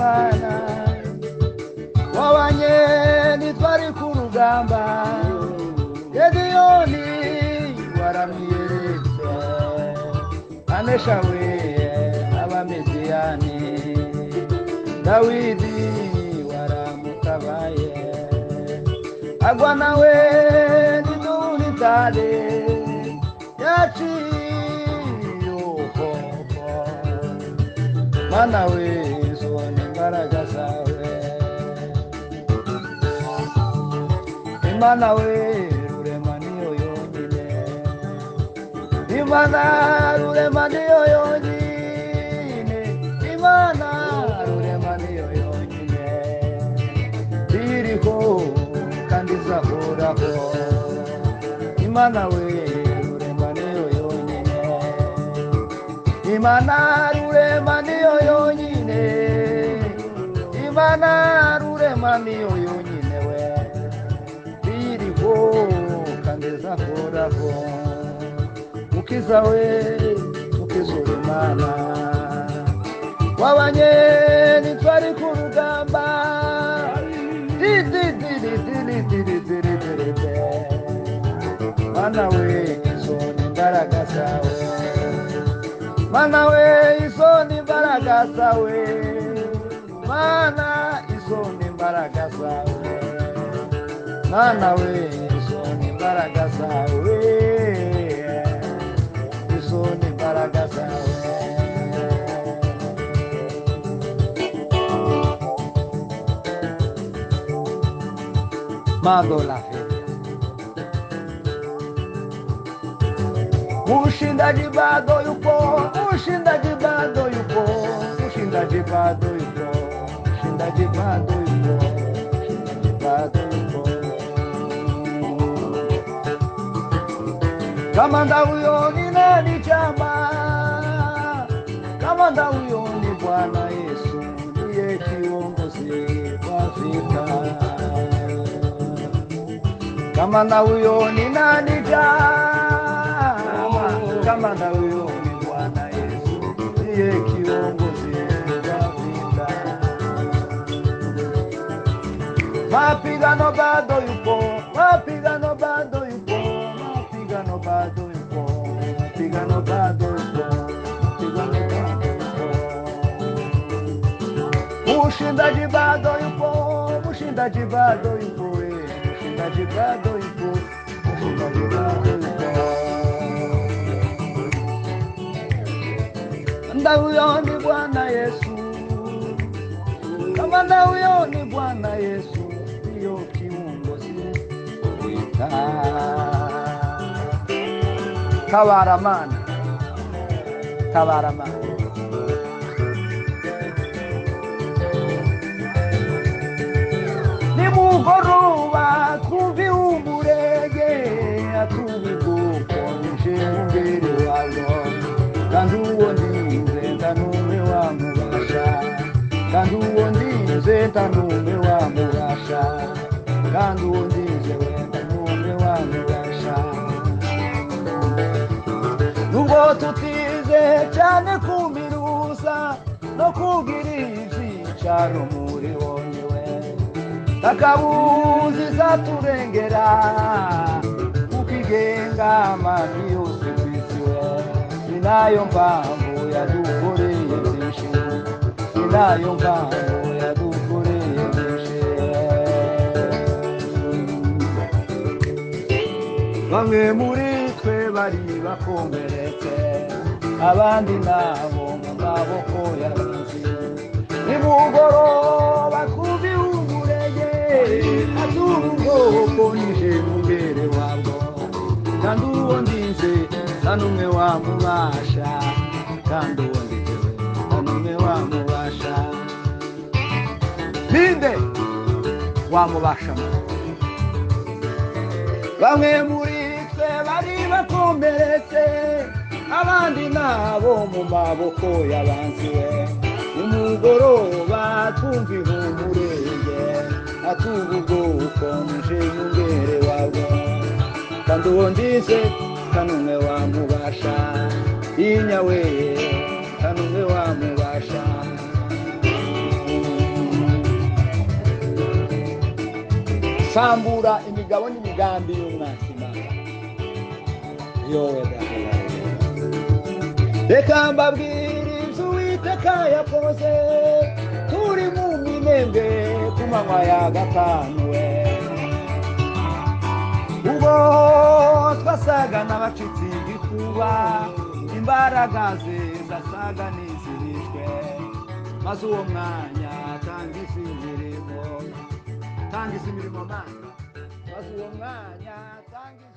Imana wabanye nitwari ku rugamba Gediyoni waramwiyeretse anesha we abamediyani Dawidi waramutabaye agwa nawe nidunitale yaciyo koko Mana we zone imbaraga zawe Imana we rurema niyo yonyine Imana rurema niyo yonyine Imana rurema niyo yonyine iriho kandi izahoraho Imana we rurema niyo yonyine Imana rurema niyo yonyine Imana rurema niyo yonyine we iriho kandi izahoraho Mukiza we mukiza Imana wabanye nitwari ku rugamba Mana we izoni imbaraga zawe Mana we izoni imbaraga zawe Mana izoni imbaraga zawe Mana we izoni imbaraga zawe Izoni imbaraga zawe Mando la fe Ushindaji bado yupo Ushindaji bado yupo Ushindaji bado yupo Ushindaji bado yupo Ushindaji bado yupo Kamanda huyo ni nani chama Kamanda huyo ni Bwana Yesu Ndiye kiongozi wa vita Kamanda huyo ni nani chama Kamanda huyo ni Bwana Yesu Ndiye kiongozi wa vita Mapigano bado yupo Mapigano bado yupo Mapigano bado yupo Mapigano bado yupo Mapigano bado yupo Ushindaji bado yupo Ushindaji bado yupo Ushindaji bado yupo Ushindaji bado yupo Kamanda huyo ni Bwana Yesu Kamanda huyo ni Bwana Yesu Ndiyo kiongozi wita Tabaramana Tabaramana Ni mugoroba kumvi umurege Atubuko nje mbere wazo Kandi uwo ndinze ntanume wamubasha Kandi uwo ndinze ntanume wamubasha Kandi uwo ndinze ntanume wamubasha Nubwo tutize cyane kumirusa No kugira ivyicaro muri wonyewe Takabuzi zaturengera Ukigenga amani yose kwisiwe Sinayo mpamvu yadukoreye byinshi Sinayo mpamvu yadukoreye byinshi Bamwe muri twe bari bakomeretse Abandi nabo mu maboko y'abanzi Nimugoroba kubi umurege Aturubwoko nije mubere wabwo Kandi uwo ndinze ntanumwe wamubasha Kandi uwo ndinze ntanumwe wamubasha Ninde wamubasha Bamwe muri twe bari bakomeretse Abandi nabo mu maboko y'abanzi Nimugoroba twumva ihumurenge Aturubwoko nije mubere wabwo Kandi uwo ndize ntanumwe wamubasha Inyawe ntanumwe wamubasha sambura imigabo n'imigambi y'umwanzi Imana. Yowe reka mbabwire ibyo Uwiteka yakoze turi mu minembwe ku manywa ya gatanu we, ubwo twasaga n'abacitse igikuba, imbaraga ze zasaga n'izihishwe, maze uwo mwanya tangiza imirimo Mana, maze uwo mwanya tangiza